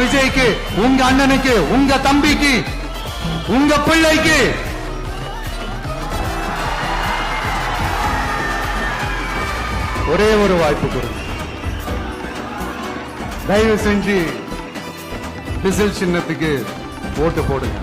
விஜய்க்கு, உங்க அண்ணனுக்கு, உங்க தம்பிக்கு, உங்க பிள்ளைக்கு ஒரே ஒரு வாய்ப்பு கொடுங்க. தயவு செஞ்சு விசில் சின்னத்துக்கு ஓட்டு போடுங்க.